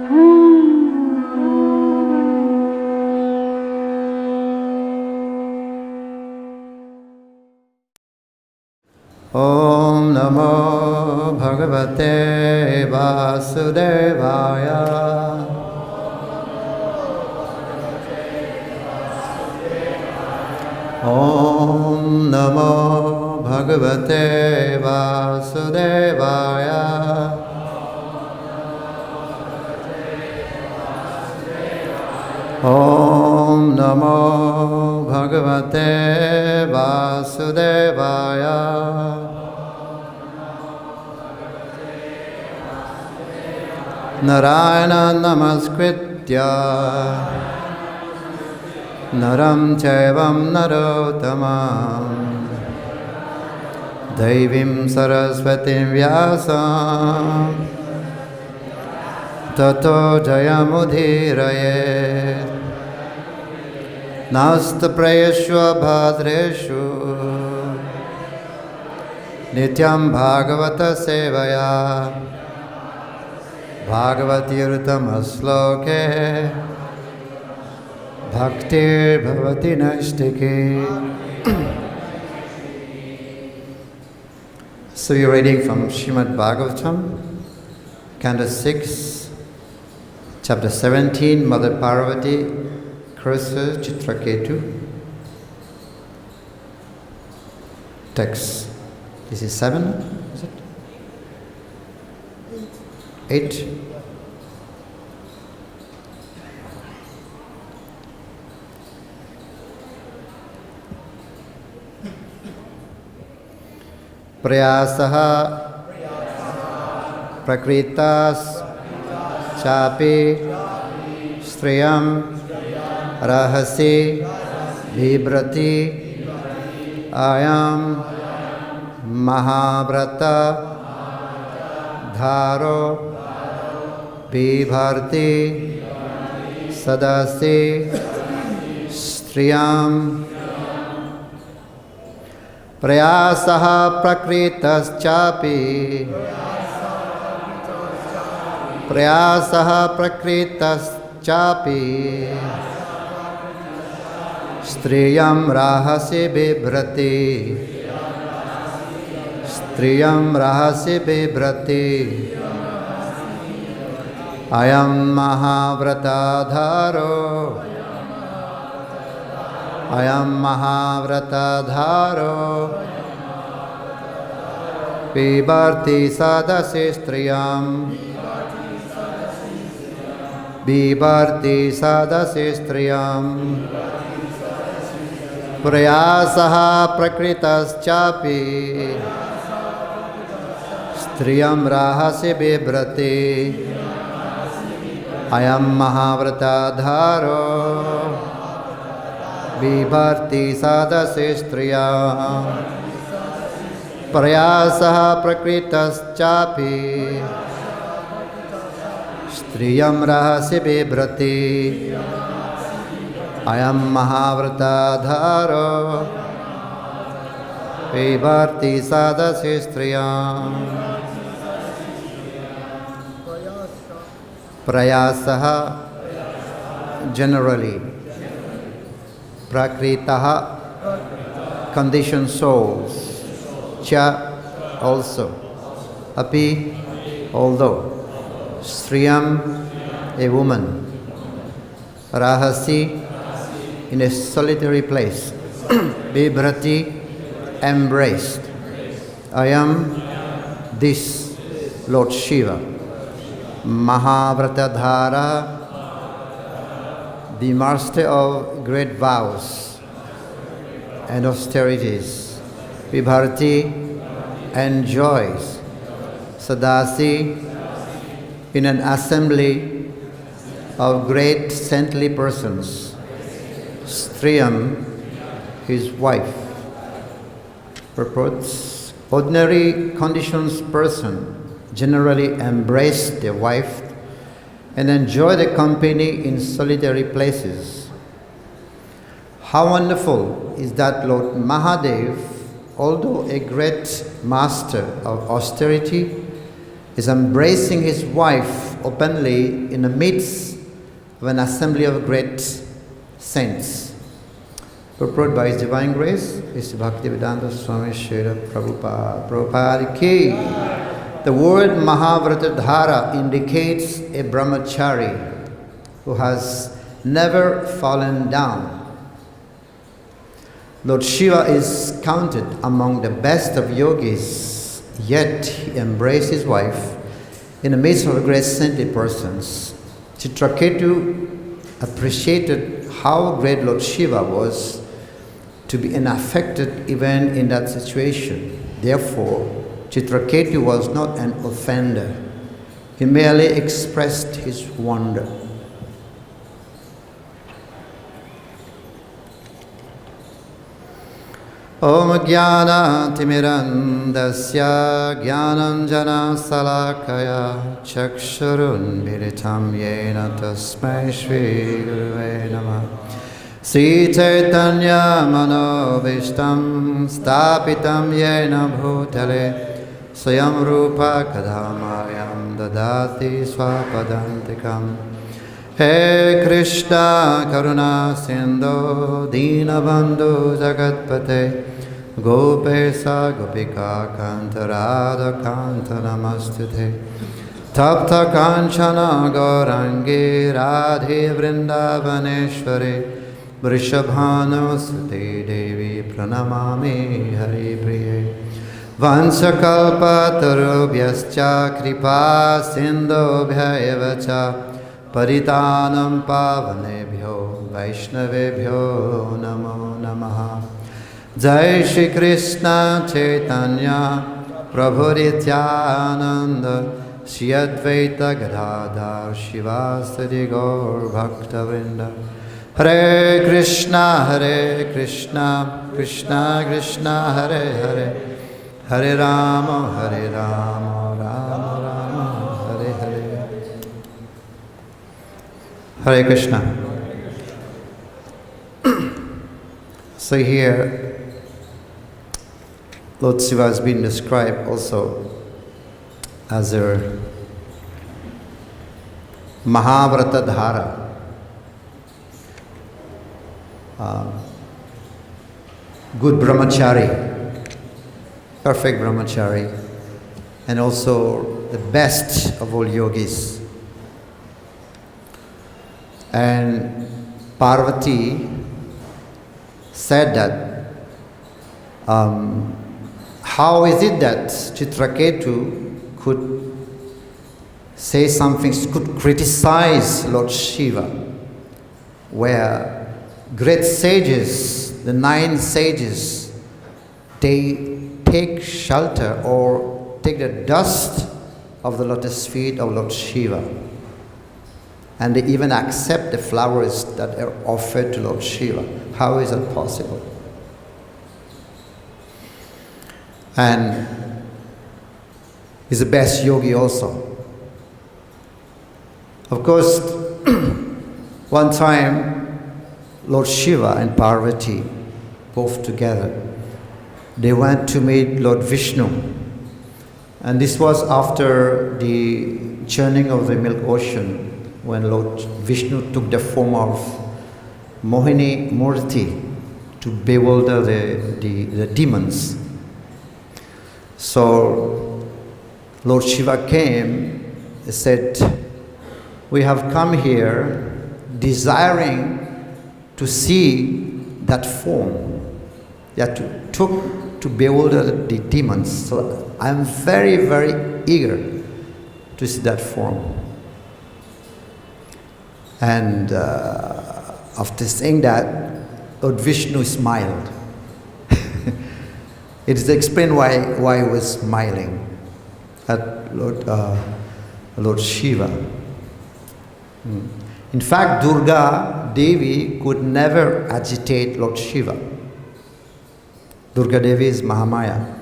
Om Namo Bhagavate Vasudevaya. Om Namo Bhagavate Vasudevaya. Om Namo Bhagavate Vasudevaya. Narayana Namaskritya Naram Chaivam Narottamam Devim Saraswatim Vyasam Tato Jayamudhiraye Nasta Prayeshwa Bhadreshu Nityam Bhagavata Sevaya Bhagavati Rutamaslokhe Bhaktir Bhavati Naistike. So you're reading from Srimad Bhagavatam, Canto 6, Chapter 17, Mother Parvati, Cursor Chitraketu. Text. This is 7, is it? 8. Prayasaha prakritas chapi striyam rahasi bibrati ayam mahavrata dharo bibharti sadasi striyam prayasaha prakritas chapi prayasaha prakritas chapi striyam rahasi bibrati striyam rahasi bibrati ayam mahavratadharo ayam mahavratadharo bibarti sadasi striyam bibarti sadasi striyam prayasaha prakritas chapi striyam rahasi bibrati ayam mahavratadharo bibarti sadasi striyam prayasaha prakritas chapi striyam rahasi bibrati ayam mahavratadharo bibarti sadasi striyam prayasaha generally, prakritaha conditioned souls, cha also, api although, striyam a woman, rahasi in a solitary place, bibrati embraced, ayam this Lord Shiva, Mahavratadhara the master of great vows and austerities, vibharti enjoys, sadasi in an assembly of great saintly persons, striyam his wife. Purports: ordinary conditions person generally embrace their wife and enjoy the company in solitary places. How wonderful is that Lord Mahadev, although a great master of austerity, is embracing his wife openly in the midst of an assembly of great saints. Purport by His Divine Grace is Bhakti-Vedanta Swami Srila Prabhupada. Prabhupada ki. The word Mahavratadhara indicates a brahmachari who has never fallen down. Lord Shiva is counted among the best of yogis, yet he embraced his wife in the midst of great saintly persons. Chitraketu appreciated how great Lord Shiva was to be unaffected even in that situation. Therefore, Chitraketu was not an offender. He merely expressed his wonder. Om Jnana Timirandasya Jnananjana Salakaya Chakshurun Militam Yena Tasmai Shri Guruve Namah Sri Chaitanya Manobishtam Stapitam Yena Bhutale Swayam Rupa Kadhamayam Dadati Swapadantikam He Krishna Karuna Sindhu Dinabandhu Jagatpate Gopesa Gopika Kanta Radha Kanta Namastute Tapta Kanchana Gaurangi Radhe Vrindavaneshwari Vrishabhanu Sute Devi Pranamami Hari Priye Vansakalpa Tarubhyascha Kripa Sindhubhyaevacha Paritanam Pavanebhyo Vaishnavebhyo Namo Namaha Jai Shri Krishna Chaitanya Prabhu Nityananda Shri Advaita Gadadhar Shivasadi Gaur Bhakta Vrinda Hare Krishna Krishna Krishna Hare Hare Hare Rama Rama Rama Hare Hare Hare Krishna. So here Lord Shiva has been described also as a Mahavratadhara, good brahmachari, perfect brahmachari, and also the best of all yogis. And Parvati said that how is it that Chitraketu could say something, could criticize Lord Shiva, where great sages, the 9 sages, they take shelter or take the dust of the lotus feet of Lord Shiva, and they even accept the flowers that are offered to Lord Shiva. How is that possible? And he's the best yogi also. Of course, one time, Lord Shiva and Parvati, both together, they went to meet Lord Vishnu. And this was after the churning of the milk ocean, when Lord Vishnu took the form of Mohini Murti to bewilder the demons. So Lord Shiva came and said, we have come here desiring to see that form that took to bewilder the demons. So I'm very, very eager to see that form. And after saying that, Lord Vishnu smiled. It is explained why he was smiling at Lord Shiva. In fact, Durga Devi could never agitate Lord Shiva. Durga Devi is Mahamaya.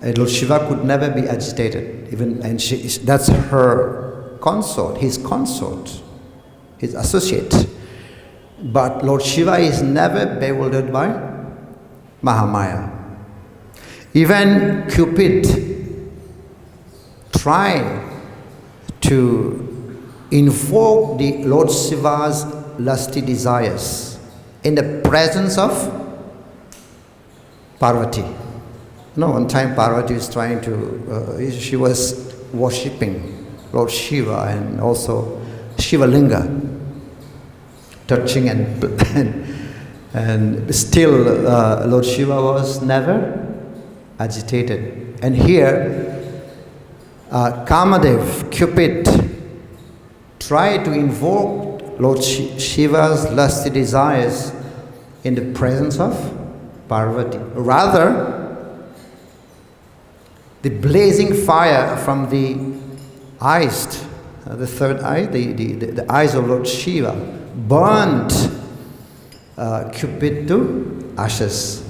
And Lord Shiva could never be agitated, and that's her consort, his associate. But Lord Shiva is never bewildered by Mahamaya. Even Cupid tried to invoke the Lord Shiva's lusty desires in the presence of Parvati. One time Parvati was trying to, she was worshipping Lord Shiva and also Shiva Linga, touching and still Lord Shiva was never agitated. And here Kamadev, Cupid, tried to invoke Lord Shiva's lusty desires in the presence of Parvati. Rather, the blazing fire from the eyes, the third eye, the eyes of Lord Shiva, burned Cupid to ashes.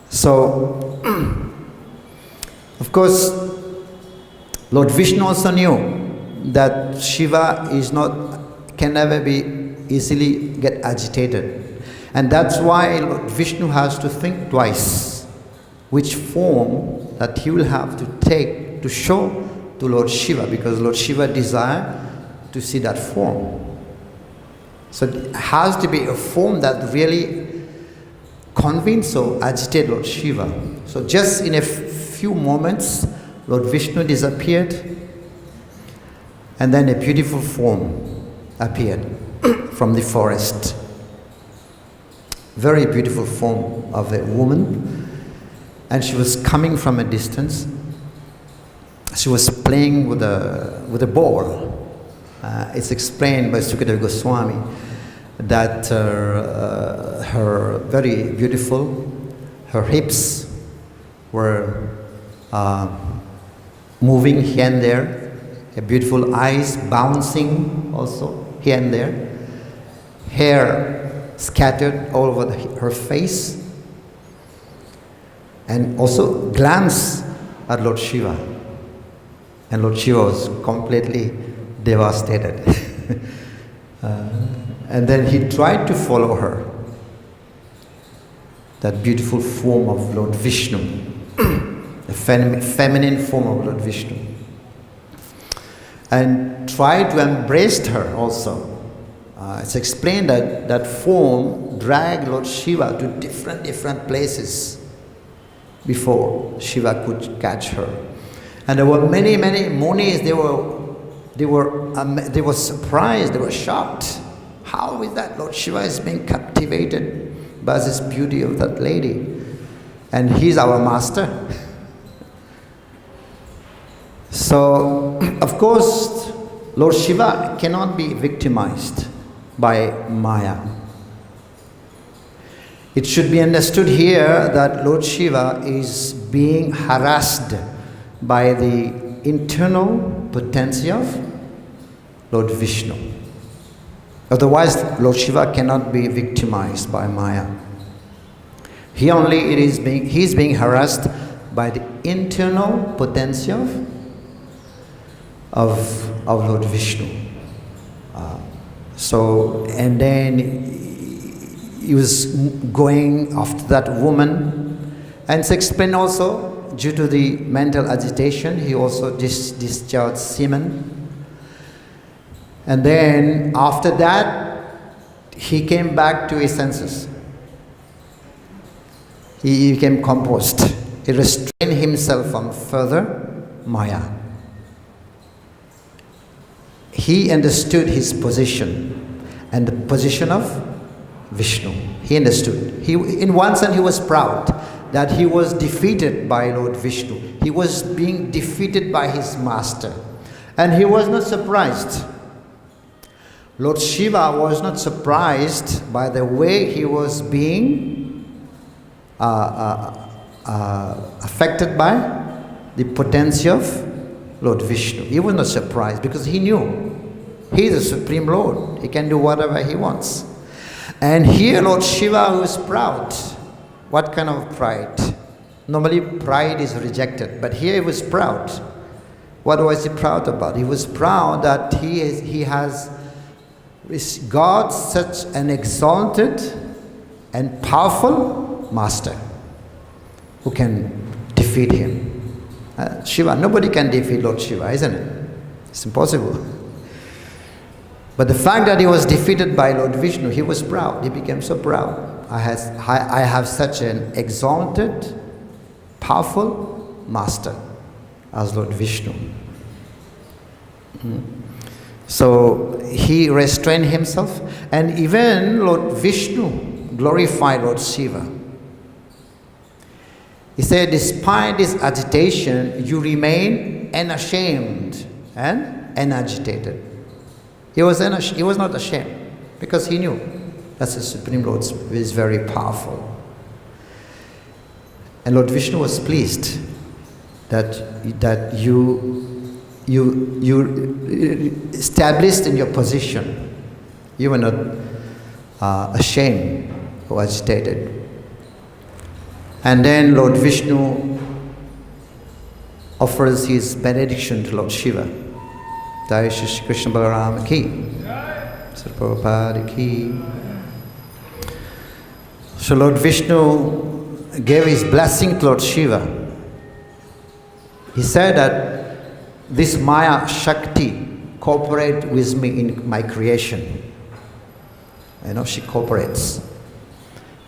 So, of course, Lord Vishnu also knew that Shiva can never be easily get agitated. And that's why Lord Vishnu has to think twice which form that he will have to take to show to Lord Shiva, because Lord Shiva desires to see that form. So it has to be a form that really convince or agitate Lord Shiva. So just in a few moments, Lord Vishnu disappeared, and then a beautiful form appeared from the forest. Very beautiful form of a woman, and she was coming from a distance. She was playing with a ball. It's explained by Sukadeva Goswami that her very beautiful, her hips were moving here and there, her beautiful eyes bouncing also here and there, hair scattered all over her face, and also glance at Lord Shiva. And Lord Shiva was completely devastated. And then he tried to follow her, that beautiful form of Lord Vishnu, the feminine form of Lord Vishnu, and tried to embrace her also. It's explained that that form dragged Lord Shiva to different places before Shiva could catch her. And there were many munis. They were surprised. They were shocked. How is that? Lord Shiva is being captivated by this beauty of that lady, and he's our master. So, of course, Lord Shiva cannot be victimized by Maya. It should be understood here that Lord Shiva is being harassed by the internal potency of Lord Vishnu. Otherwise, Lord Shiva cannot be victimized by Maya. He's being harassed by the internal potency of Lord Vishnu. And then he was going after that woman, and it's explained also due to the mental agitation, he also discharged semen. And then after that, he came back to his senses. He became composed. He restrained himself from further Maya. He understood his position and the position of Vishnu. He understood. In one sense, he was proud that he was defeated by Lord Vishnu. He was being defeated by his master. And he was not surprised. Lord Shiva was not surprised by the way he was being affected by the potency of Lord Vishnu. He was not surprised because he knew he is the Supreme Lord. He can do whatever he wants. And here Lord Shiva was proud. What kind of pride? Normally pride is rejected, but here he was proud. What was he proud about? He was proud that he has God, such an exalted and powerful master who can defeat him. Shiva, nobody can defeat Lord Shiva, isn't it? It's impossible. But the fact that he was defeated by Lord Vishnu, he was proud. He became so proud. I have such an exalted, powerful master as Lord Vishnu. So he restrained himself, and even Lord Vishnu glorified Lord Shiva. He said, despite this agitation, you remain unashamed and unagitated. He was not ashamed because he knew that the Supreme Lord is very powerful. And Lord Vishnu was pleased that you established in your position. You were not ashamed or agitated. And then Lord Vishnu offers his benediction to Lord Shiva. Jai Shri Krishna Balaram ki, Sri Prabhupada ki. So Lord Vishnu gave his blessing to Lord Shiva. He said that this Maya Shakti cooperate with me in my creation. She cooperates.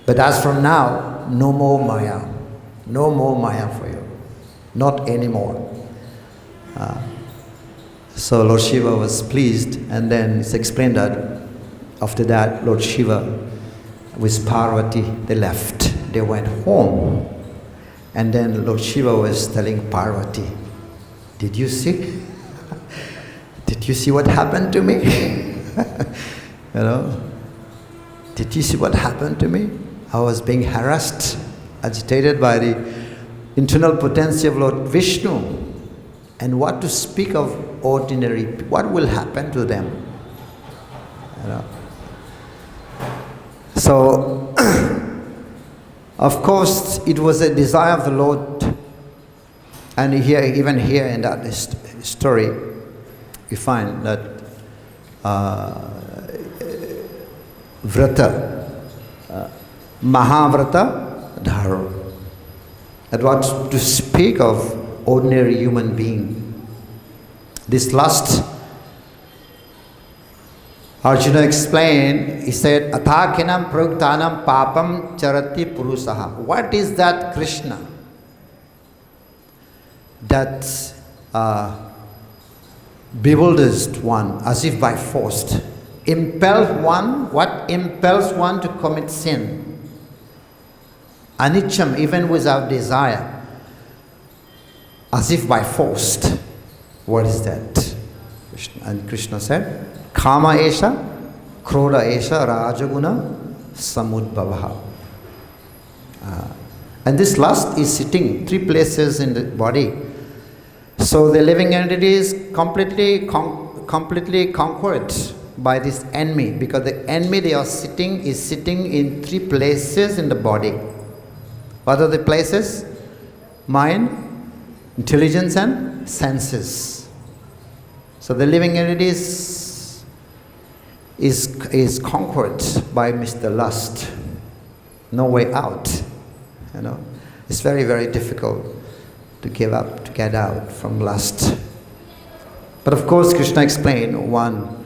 But as from now, no more Maya. No more Maya for you. Not anymore. So Lord Shiva was pleased, and then it's explained that after that, Lord Shiva with Parvati, they left. They went home. And then Lord Shiva was telling Parvati, did you see? Did you see what happened to me? Did you see what happened to me? I was being harassed, agitated by the internal potency of Lord Vishnu. And what to speak of ordinary, what will happen to them? So, of course, it was a desire of the Lord. And even here in that story, we find that Vrata, Mahavrata Dharo. That what to speak of ordinary human being. This lust, Arjuna explained, he said, Athakinam pruktanam papam charati purusaha. What is that Krishna? That bewilders one as if by force. Impels one, what impels one to commit sin? Anicham, even without desire. As if by force. What is that? And Krishna said, Kama esha, Krodha esha, Rajaguna, Samudbhavaha. And this lust is sitting 3 places in the body. So the living entity is completely conquered by this enemy, because the enemy they are sitting is sitting in 3 places in the body. What are the places? Mind, intelligence and senses. So the living entity is conquered by Mr. Lust. No way out. It's very, very difficult to give up, to get out from lust. But of course, Krishna explained, one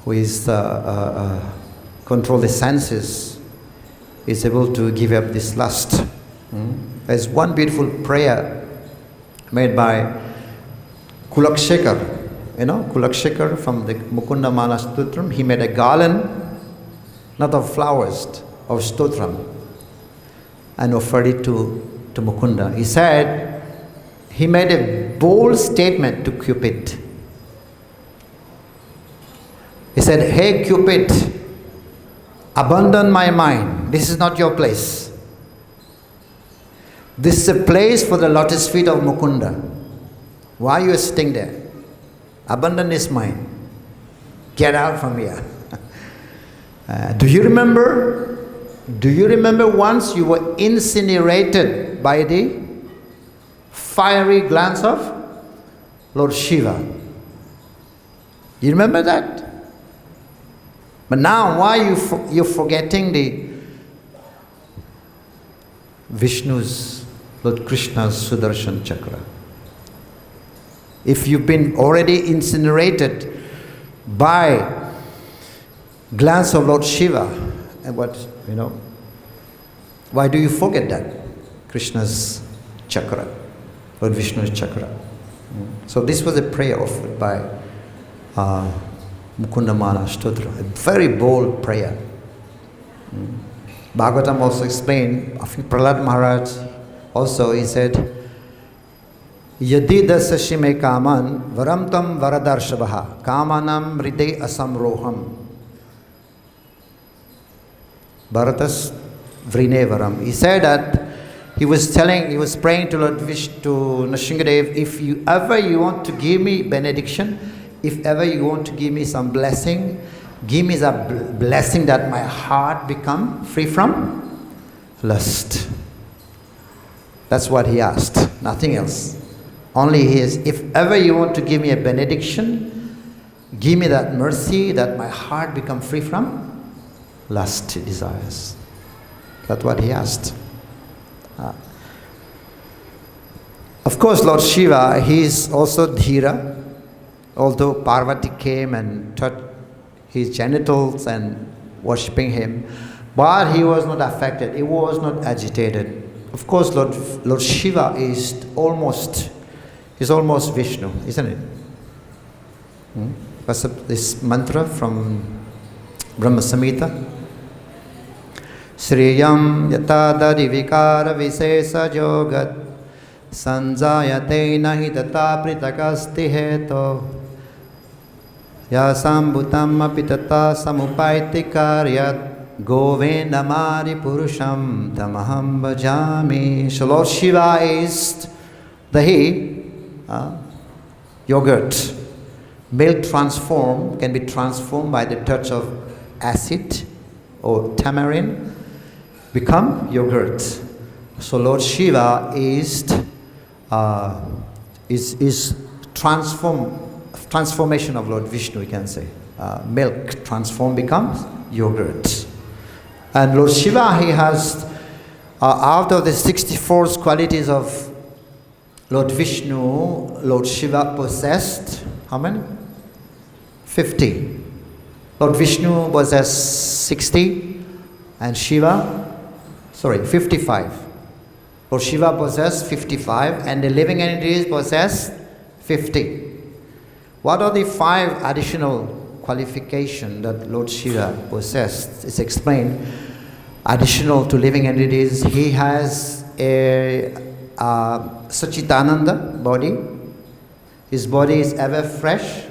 who is control the senses is able to give up this lust. There's one beautiful prayer made by Kulakshekar. Kulakshekar from the Mukunda Mala Stotram. He made a garland, not of flowers, of Stotram, and offered it to Mukunda. He said, he made a bold statement to Cupid. He said, hey Cupid, abandon my mind. This is not your place. This is a place for the lotus feet of Mukunda. Why are you sitting there? Abandon his mind. Get out from here. Do you remember once you were incinerated by the fiery glance of Lord Shiva? You remember that? But now, why you're forgetting the Vishnu's, Lord Krishna's Sudarshan Chakra? If you've been already incinerated by glance of Lord Shiva, and why do you forget that? Krishna's chakra, Lord Vishnu's chakra. So this was a prayer offered by Mukundamana Stotra, a very bold prayer. Bhagavatam also explained, Prahlad Maharaj also, he said, Yadi dasashime kaman varam tam varadarshabaha kamanam hriday asamroham Bharatas vrinevaram. He said that he was praying to Lord Vishnu, to Nrsimhadev, if you want to give me benediction, if ever you want to give me some blessing, give me the blessing that my heart become free from lust. That's what he asked, nothing else. Only his, if ever you want to give me a benediction, give me that mercy that my heart become free from lust desires. That's what he asked. Of course, Lord Shiva, he is also Dhira. Although Parvati came and touched his genitals and worshipping him, but he was not affected, he was not agitated. Of course, Lord Shiva is almost Vishnu, isn't it? What's this mantra from Brahma Samhita? Shriyam yatadari vikara visesa jogat sanjayate nahi tata pritakasti heto yasambutam apitata samupaiti karyat govendamari purusham tamaham bhajami. So Lord Shiva is dahi, yogurt. Milk can be transformed by the touch of acid or tamarind, become yogurt. So Lord Shiva is transformation of Lord Vishnu, we can say. Milk transformed becomes yogurt. And Lord Shiva, he has, out of the 64 qualities of Lord Vishnu, Lord Shiva possessed, how many? 50. Lord Vishnu possessed 60 and 55. Lord Shiva possessed 55 and the living entities possess 50. What are the 5 additional qualifications that Lord Shiva possessed? It's explained. Additional to living entities, he has a Sachitananda body. His body is ever fresh.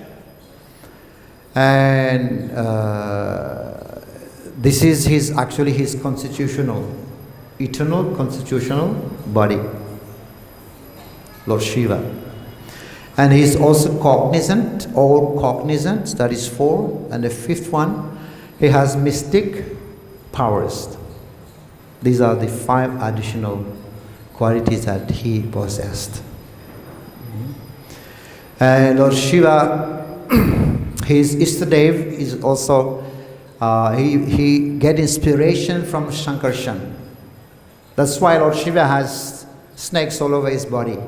And this is his eternal constitutional body, Lord Shiva. And he is also cognizant, all cognizant, that is 4. And the 5th one, he has mystic powers. These are the 5 additional qualities that he possessed. And Lord Shiva, his Ishtadev is also, he get inspiration from Shankarshan. That's why Lord Shiva has snakes all over his body.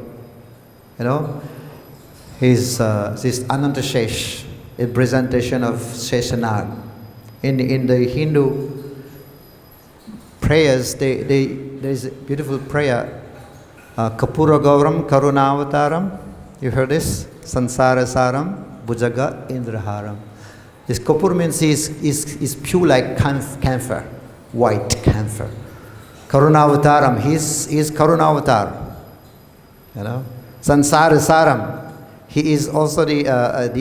His Anantashesh, a presentation of Sheshanag. In the Hindu prayers, there is a beautiful prayer, Kapura Gauram Karunavataram. You heard this? Sansara Saram Bhujaga Indraharam. This Kapur means is pure like camphor, white camphor. Karunavataram, he is Karunavatar. Sansara Saram. He is also the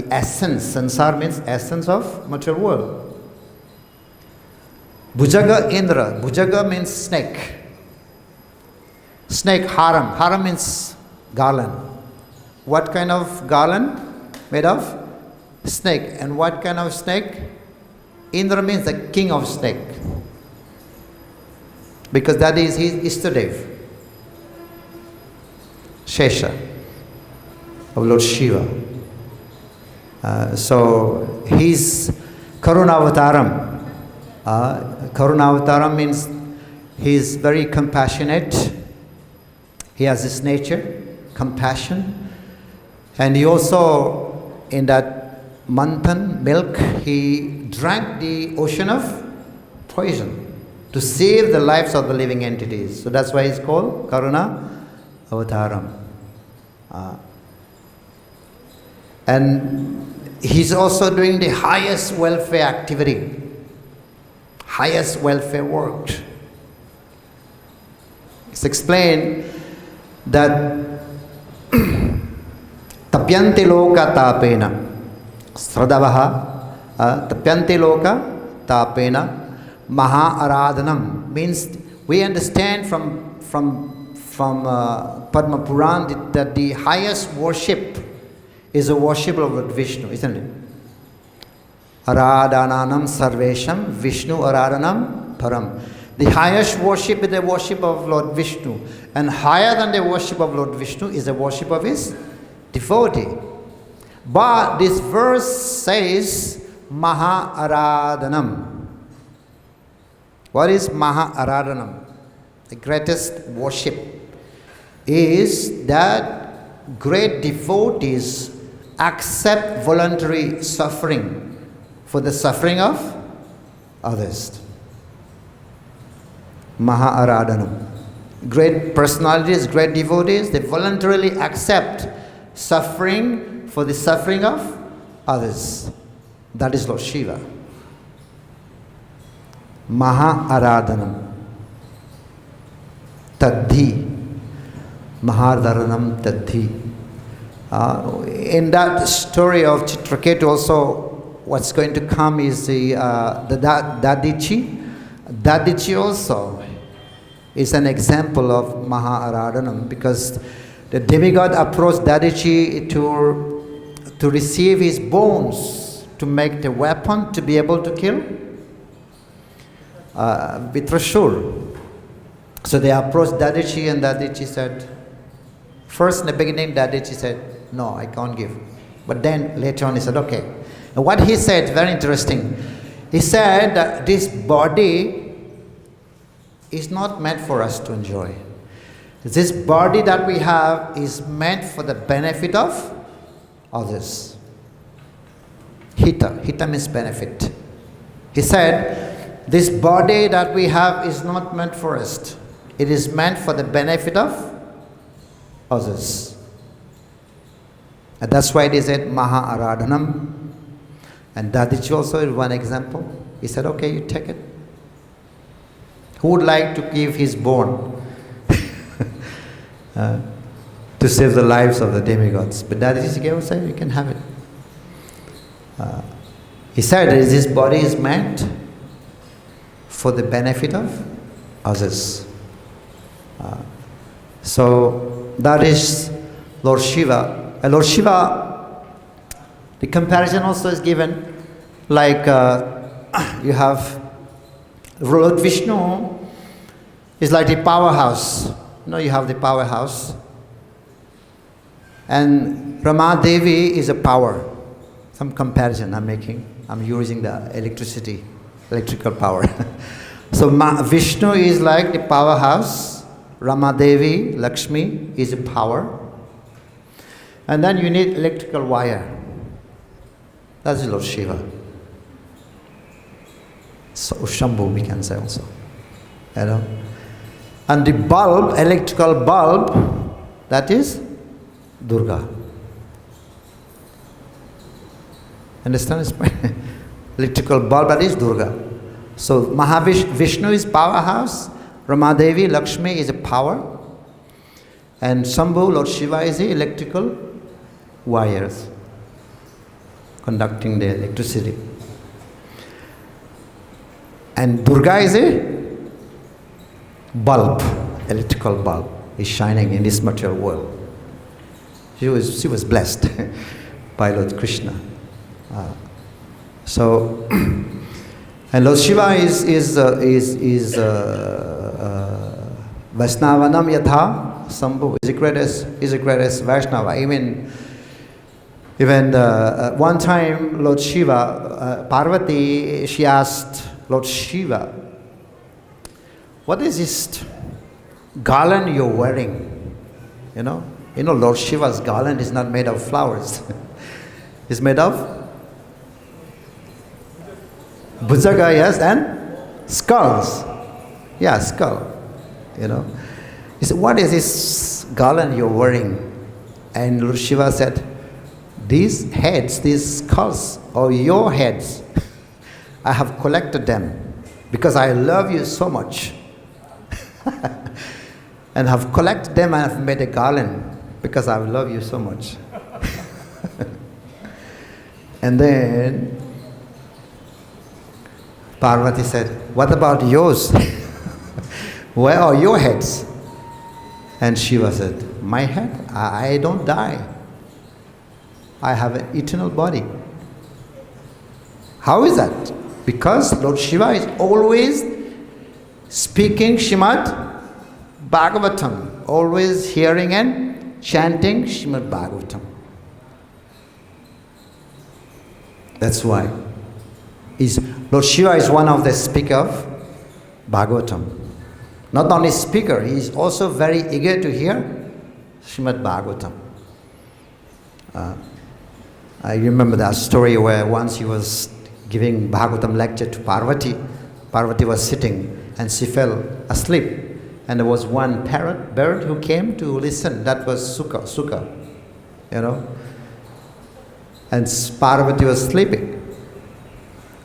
essence. Sansar means essence of material world. Bhujaga Indra. Bhujaga means snake. Snake, haram. Haram means garland. What kind of garland? Made of snake. And what kind of snake? Indra means the king of snake. Because that is his Ishtadev. Shesha of Lord Shiva. So he's Karunavataram. Karunavataram means he is very compassionate. He has this nature, compassion. And he also, in that manthan milk, he drank the ocean of poison to save the lives of the living entities. So that's why it's called Karuna Avataram. And he's also doing the highest welfare activity, highest welfare work. It's explained that tapyanti loka tapena sradavaha tapyanti loka tapena maha aradhanam means we understand from Padma Puran that the highest worship is a worship of Lord Vishnu, isn't it? Aradhananam sarvesham Vishnu aradhanam param. The highest worship is the worship of Lord Vishnu, and higher than the worship of Lord Vishnu is the worship of his devotee. But this verse says Maha Aradhanam. What is Maha Aradhanam? The greatest worship is that great devotees accept voluntary suffering for the suffering of others. Maha Aradhanam. Great personalities, great devotees, they voluntarily accept suffering for the suffering of others. That is Lord Shiva. Maha Aradhanam. Tadhi. Mahadharanam Tadhi. In that story of Chitraketu also, what's going to come is the Dadichi. Dadichi also is an example of Maha Aradhanam, because the demigod approached Dadichi to receive his bones to make the weapon to be able to kill Vitrashur. So they approached Dadichi, and Dadichi said, first in the beginning Dadichi said, no, I can't give. But then later on he said, okay. And what he said, very interesting. He said that this body is not meant for us to enjoy. This body that we have is meant for the benefit of others. Hita means benefit. He said, this body that we have is not meant for us. It is meant for the benefit of others. And that's why they said Maha Aradhanam. And Dadichi also is one example. He said, okay, you take it. Who would like to give his bone to save the lives of the demigods? But Dadichi gave us, you can have it. He said, this body is meant for the benefit of others. So that is Lord Shiva. Lord Shiva, the comparison also is given, like you have Lord Vishnu is like the powerhouse. You have the powerhouse. And Rama Devi is a power. Some comparison I'm making. I'm using the electrical power. So Vishnu is like the powerhouse. Rama Devi, Lakshmi is a power. And then you need electrical wire. That's Lord Shiva. So Shambhu we can say also. And the bulb, electrical bulb, that is Durga. Understand this point? Electrical bulb, that is Durga. So Vishnu is powerhouse, Ramadevi, Lakshmi is a power, and Shambhu, Lord Shiva, is the electrical wires conducting the electricity. And Durga is a bulb, electrical bulb, is shining in this material world. She was blessed by Lord Krishna. And Lord Shiva is Vaishnavanam Yatha Sambhu is the greatest Vaishnava. Even one time Lord Shiva, Parvati, she asked Lord Shiva, what is this garland you're wearing? You know, Lord Shiva's garland is not made of flowers. It's made of bhujaga, yes, and skulls. Yeah, skull. You know. He said, what is this garland you're wearing? And Lord Shiva said, these heads, these skulls are your heads. I have collected them because I love you so much. And have collected them and have made a garland because I love you so much. And then Parvati said, what about yours? Where are your heads? And Shiva said, my head? I don't die. I have an eternal body. How is that? Because Lord Shiva is always speaking Srimad Bhagavatam, always hearing and chanting Srimad Bhagavatam. That's why. Lord Shiva is one of the speaker of Bhagavatam. Not only speaker, he is also very eager to hear Srimad Bhagavatam. I remember that story where once he was giving Bhagavatam lecture to Parvati. Parvati was sitting and she fell asleep. And there was one bird who came to listen. That was Sukha, you know. And Parvati was sleeping.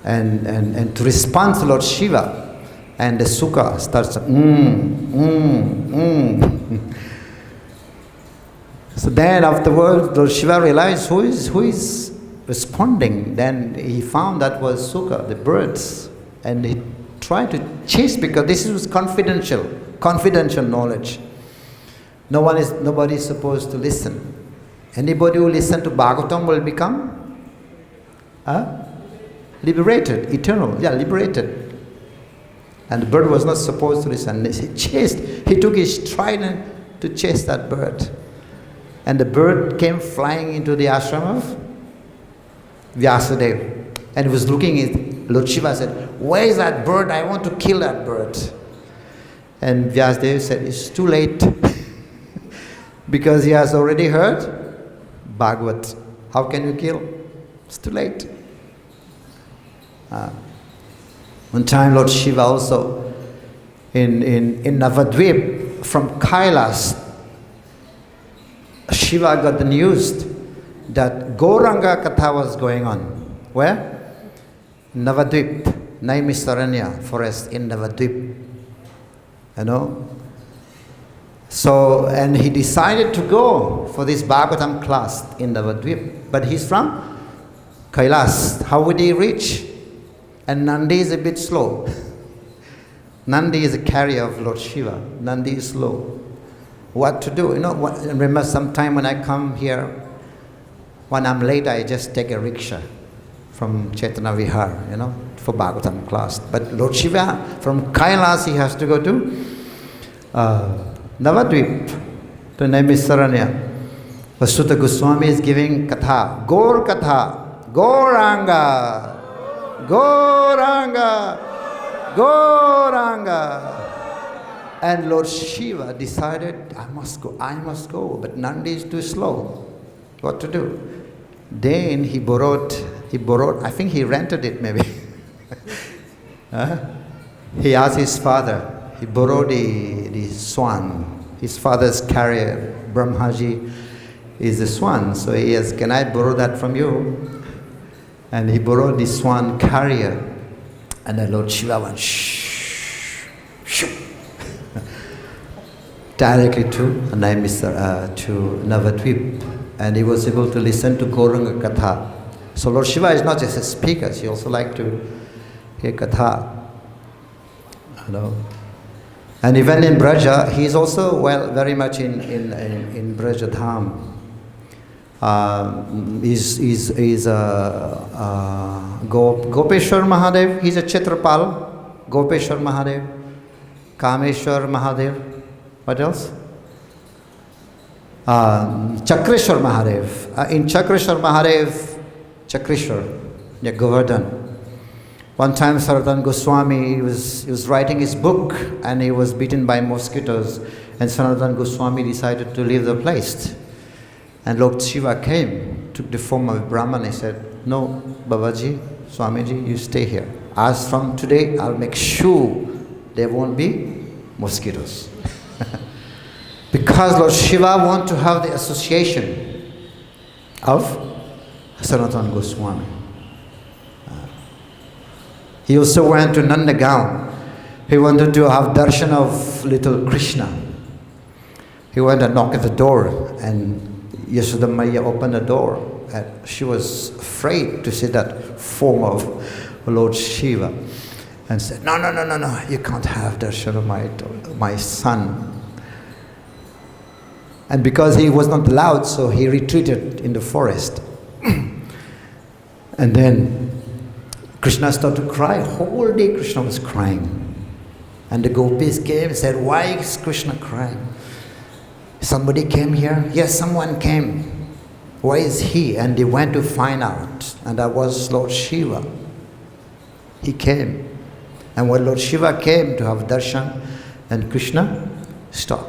And to respond to Lord Shiva, and the Sukha starts, So then afterwards, Lord Shiva realized who is responding. Then he found that was Sukha, the birds. And he tried to chase, because this was confidential knowledge. Nobody is supposed to listen. Anybody who listens to Bhagavatam will become liberated, eternal, liberated. And the bird was not supposed to listen. He took his trident to chase that bird. And the bird came flying into the ashram of Vyasadeva. And he was looking at Lord Shiva, said, where is that bird? I want to kill that bird. And Vyasadeva said, it's too late. Because he has already heard Bhagavat. How can you kill? It's too late. One time Lord Shiva also in Navadvip from Kailas, Shiva got the news that Gauranga Katha was going on. Where? Navadvip, Naimisaranya forest in Navadvip. You know? So, and he decided to go for this Bhagavatam class in Navadvip. But he's from Kailas. How would he reach? And Nandi is a bit slow. Nandi is a carrier of Lord Shiva. Nandi is slow. What to do? You know, remember sometime when I come here, when I'm late, I just take a rickshaw from Chaitanya Vihar, you know, for Bhagavatam class. But Lord Shiva, from Kailas, he has to go to Navadvip, to Naimisaranya. Vasuta Goswami is giving Katha, Gaur Katha, Gauranga, Gauranga, Gauranga. And Lord Shiva decided, I must go, but Nandi is too slow. What to do? Then he borrowed, I think he rented it maybe. He asked his father, he borrowed the swan. His father's carrier, Brahmaji, is a swan. So he asked, can I borrow that from you? And he borrowed the swan carrier. And the Lord Shiva went, shh, shh. Directly to Navadvip, and he was able to listen to Gauranga Katha. So Lord Shiva is not just a speaker; he also likes to hear Katha. You know, and even in Braja, he is also very much in Braja Dham. He's Gopeshwar Mahadev. He's a Chitrapal. Gopeshwar Mahadev, Kameshwar Mahadev. What else? Chakreshwar Mahadev. In Chakreshwar Mahadev, Govardhan. One time Sanatana Goswami he was writing his book and he was beaten by mosquitoes, and Sanatana Goswami decided to leave the place. And Lord Shiva came, took the form of a Brahman. He said, "No, Babaji, Swamiji, you stay here. As from today, I'll make sure there won't be mosquitoes." Because Lord Shiva wants to have the association of Sanatana Goswami. He also went to Nandagaon. He wanted to have darshan of little Krishna. He went and knocked at the door, and Yashoda Maya opened the door. And she was afraid to see that form of Lord Shiva, and said, "No, you can't have darshan of my son." And because he was not allowed, so he retreated in the forest. And then Krishna started to cry. Whole day Krishna was crying. And the gopis came and said, "Why is Krishna crying? Somebody came here?" "Yes, someone came." "Why is he?" And they went to find out. And that was Lord Shiva. He came. And when Lord Shiva came to have darshan, and Krishna stopped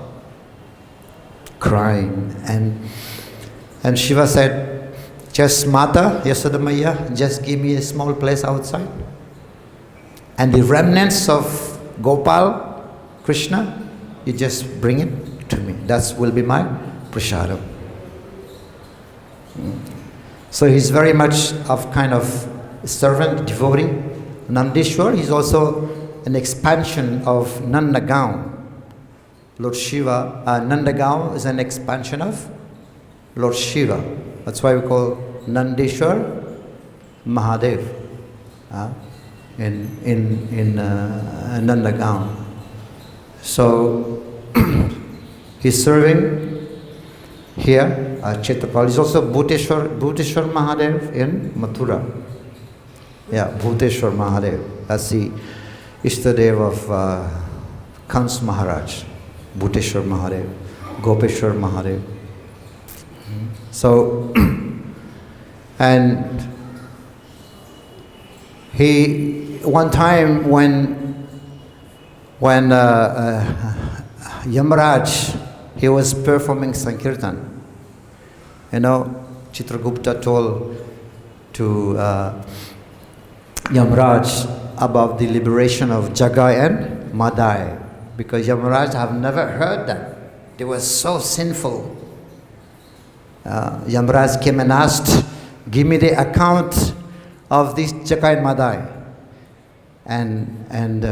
crying. And Shiva said, "Just Mata, Yashoda Maya, just give me a small place outside. And the remnants of Gopal, Krishna, you just bring it to me. That will be my prasadam." So he's very much of kind of servant, devotee. Nandeshwar is also an expansion of Nandagaon. Lord Shiva, Nandagaon is an expansion of Lord Shiva. That's why we call Nandeshwar Mahadev in Nandagaon. So he's serving here. Chetrapal is also Bhuteshwar Mahadev in Mathura. Yeah, Bhuteshwar Mahadev. That's the Ishtadev of Kans Maharaj. Bhuteshwar Mahadev, Gopeshwar Mahadev. So, and he, one time when Yamaraj, he was performing Sankirtan. You know, Chitragupta told to Yamaraj about the liberation of Jagai and Madai, because Yamaraj have never heard that. They were so sinful. Yamaraj came and asked, "Give me the account of this Jagai and Madai." And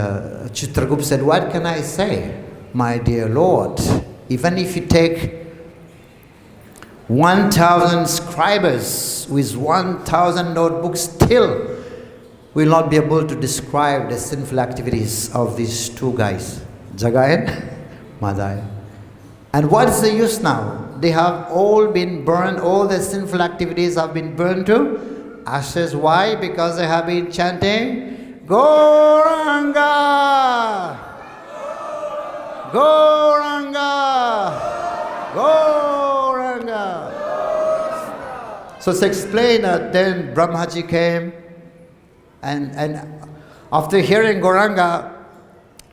Chitragupta said, "What can I say, my dear Lord? Even if you take 1,000 scribers with 1,000 notebooks, still will not be able to describe the sinful activities of these two guys, Jagai and Madai. And what is the use now? They have all been burned, all the sinful activities have been burned to ashes. Why? Because they have been chanting, Gauranga! Gauranga! Gauranga! So it's explained that then Brahmaji came, and after hearing Gauranga,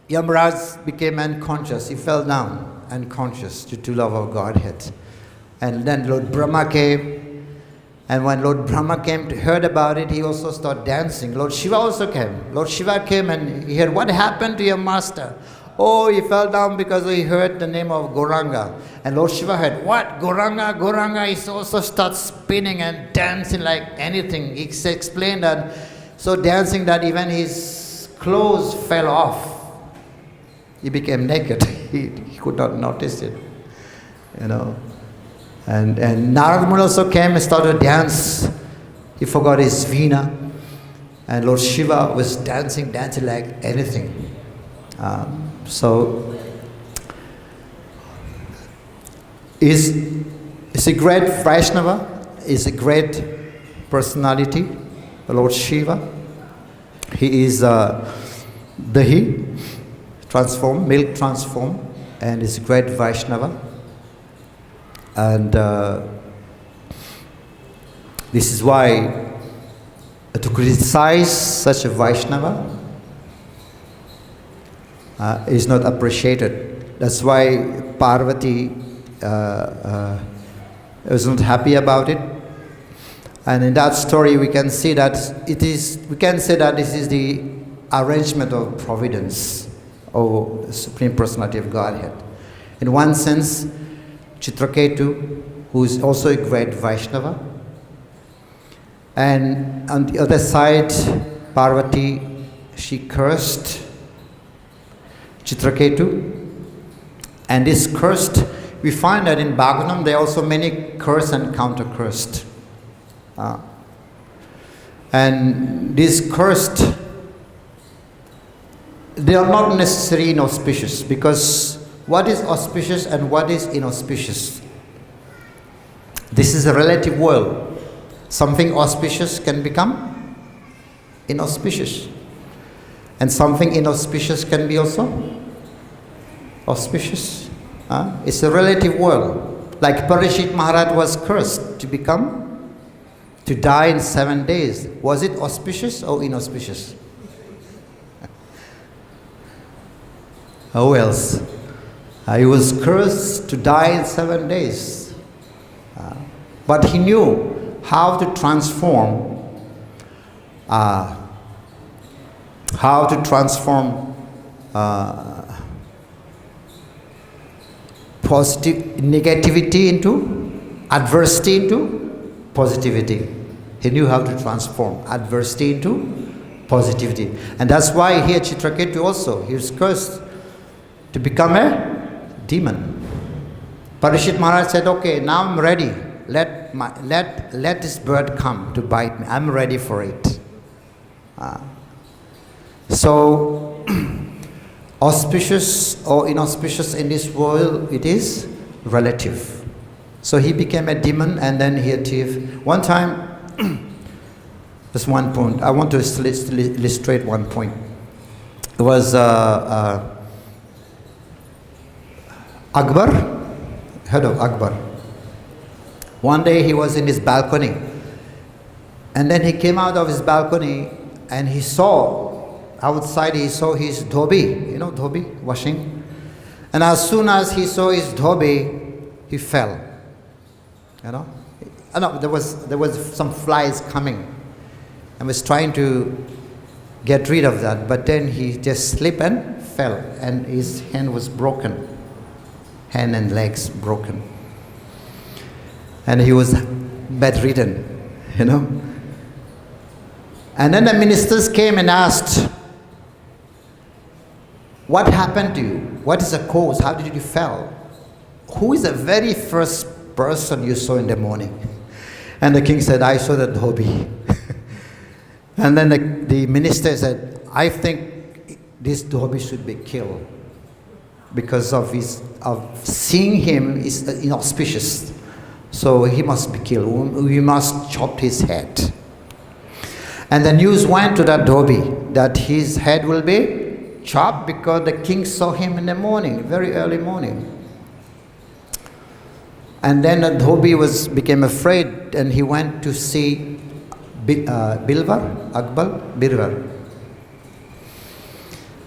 Yamaraj became unconscious. He fell down, unconscious, due to love of Godhead. And then Lord Brahma came, and when Lord Brahma came, heard about it, he also started dancing. Lord Shiva also came. Lord Shiva came and he heard, "What happened to your master?" "Oh, he fell down because he heard the name of Gauranga." And Lord Shiva heard, "What? Gauranga? Gauranga?" He also starts spinning and dancing like anything. He explained that, so dancing that even his clothes fell off. He became naked. He could not notice it, you know. And Narad Muni also came and started to dance. He forgot his veena. And Lord Shiva was dancing like anything. So, is a great Vaishnava, is a great personality, Lord Shiva. He is Dahi, transformed, milk transformed, and is a great Vaishnava. And this is why to criticize such a Vaishnava is not appreciated. That's why Parvati He was not happy about it. And in that story, we can see that we can say that this is the arrangement of providence of the Supreme Personality of Godhead. In one sense, Chitraketu, who is also a great Vaishnava, and on the other side, Parvati, she cursed Chitraketu, and this cursed, we find that in Bhagavatam there are also many cursed and counter-cursed. And these cursed, they are not necessarily inauspicious, because what is auspicious and what is inauspicious? This is a relative world. Something auspicious can become inauspicious. And something inauspicious can be also auspicious. It's a relative world. Like Parishit Maharaj was cursed to die in 7 days. Was it auspicious or inauspicious? How else? He was cursed to die in 7 days. But he knew how to transform positive negativity into adversity into positivity. He knew how to transform adversity into positivity. And that's why here Chitraketu also, he was cursed to become a demon. Parishit Maharaj said, okay, now I'm ready. Let this bird come to bite me. I'm ready for it. So, auspicious or inauspicious in this world, it is relative. So he became a demon, and then he achieved. One time, just one point. I want to illustrate one point. It was Akbar, head of Akbar. One day he was in his balcony, and then he came out of his balcony and he saw outside, he saw his dhobi, dhobi, washing. And as soon as he saw his dhobi, he fell. No, there was some flies coming, and was trying to get rid of that, but then he just slipped and fell, and his hand was broken, hand and legs broken. And he was bedridden, And then the ministers came and asked, what happened to you? What is the cause? How did you fall? Who is the very first person you saw in the morning? And the king said, I saw the dhobi. And then the minister said, I think this dhobi should be killed, because of seeing him is inauspicious. So he must be killed. We must chop his head. And the news went to that dhobi that his head will be chopped, because the king saw him in the morning, very early morning. And then the dhobi became afraid, and he went to see Birvar.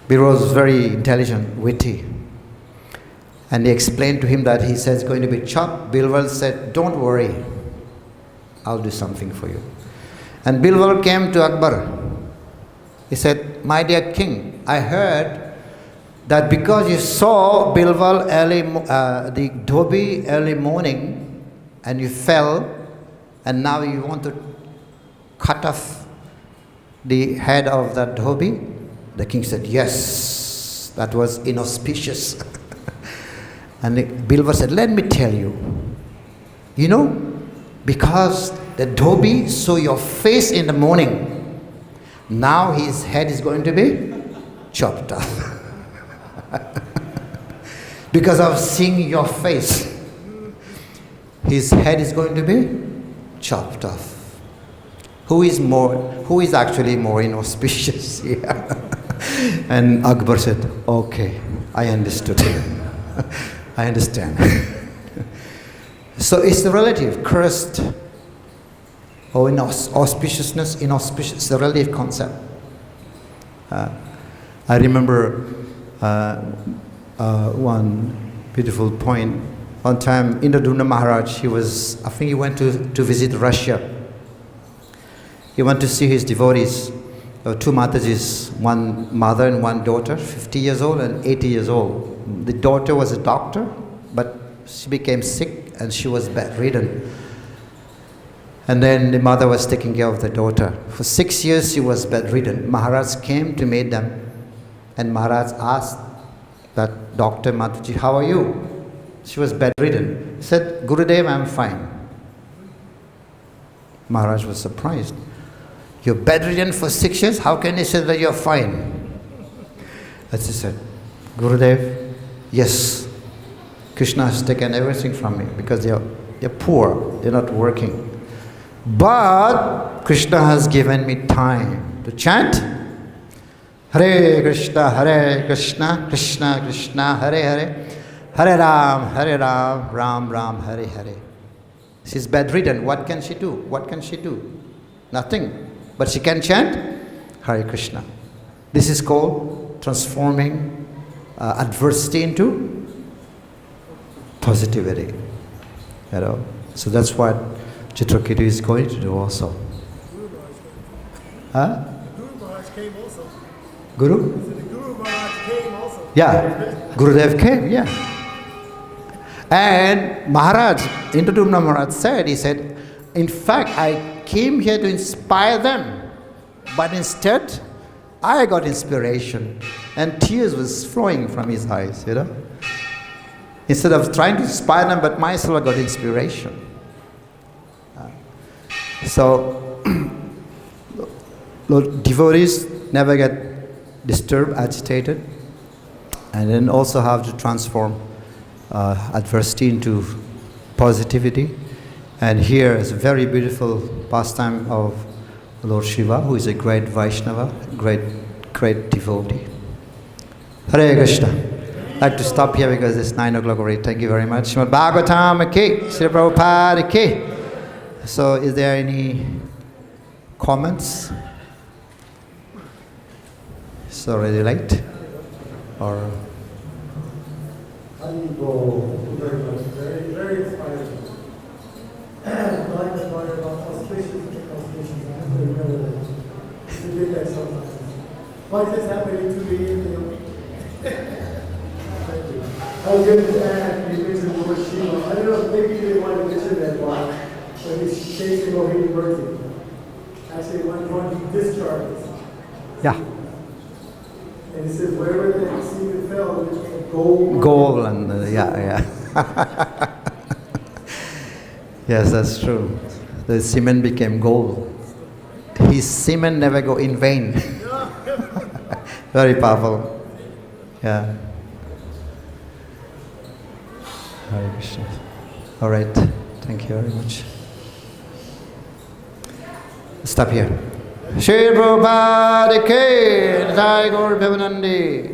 Birvar was very intelligent, witty. And he explained to him that he says going to be chopped. Bilwal said, don't worry, I'll do something for you. And Bilwal came to Akbar. He said, my dear king, I heard that because you saw Bilwal the dhobi early morning, and you fell, and now you want to cut off the head of that dhobi. The king said, yes, that was inauspicious. And Bilwar said, let me tell you, because the dhobi saw your face in the morning, now his head is going to be chopped off. Because of seeing your face, his head is going to be chopped off. Who is actually more inauspicious here? And Akbar said, okay, I understood. I understand. So it's the relative, cursed or auspiciousness, inauspicious, it's a relative concept. I remember one beautiful point One time, Indradumna Maharaj, I think he went to visit Russia. He went to see his devotees. There were two Matajis, one mother and one daughter, 50 years old and 80 years old. The daughter was a doctor, but she became sick and she was bedridden. And then the mother was taking care of the daughter. For 6 years she was bedridden. Maharaj came to meet them, and Maharaj asked that Dr. Mataji, how are you? She was bedridden. He said, Gurudev, I'm fine. Maharaj was surprised. You're bedridden for 6 years? How can you say that you're fine? As he said, Gurudev, yes, Krishna has taken everything from me because they're poor, they're not working. But Krishna has given me time to chant Hare Krishna, Krishna Krishna, Hare Hare, Hare Ram, Ram Ram, Hare Hare. She's bedridden. What can she do? What can she do? Nothing. But she can chant Hare Krishna. This is called transforming adversity into positivity. You know? So that's what Chitraketu is going to do also. Huh? Guru Maharaj came also. Guru? So the Guru Maharaj came also. Yeah. Gurudev came, yeah. And Maharaj, Indradumna Maharaj said, he said, in fact, I came here to inspire them, but instead, I got inspiration. And tears was flowing from his eyes, you know. Instead of trying to inspire them, but myself I got inspiration. So, devotees never get disturbed, agitated, and then also have to transform adversity into positivity. And here is a very beautiful pastime of Lord Shiva, who is a great Vaishnava, great devotee. Hare Krishna. I'd like to stop here because it's 9 o'clock already. Thank you very much. Srimad Bhagavatam ki, Sri Prabhupada ki. So, is there any comments? It's already late? Or? Very much. Very inspiring. I like the part about auspicious. I have to remember that. You did that sometimes. Why is this happening to me? Thank you. I was going to add, you mentioned the word Shiva. I don't know, maybe you didn't want to mention that part, but he's chasing Mohini Murti. Actually, one point he discharges. Yeah. And he says, wherever that seed fell, it became gold. Gold and yeah. Yes, that's true. The cement became gold. His semen never go in vain. Very powerful. Yeah. Hare Krishna. All right. Thank you very much. Stop here. Shri Prabhupada ki, Jai Gaur Bhavanandi.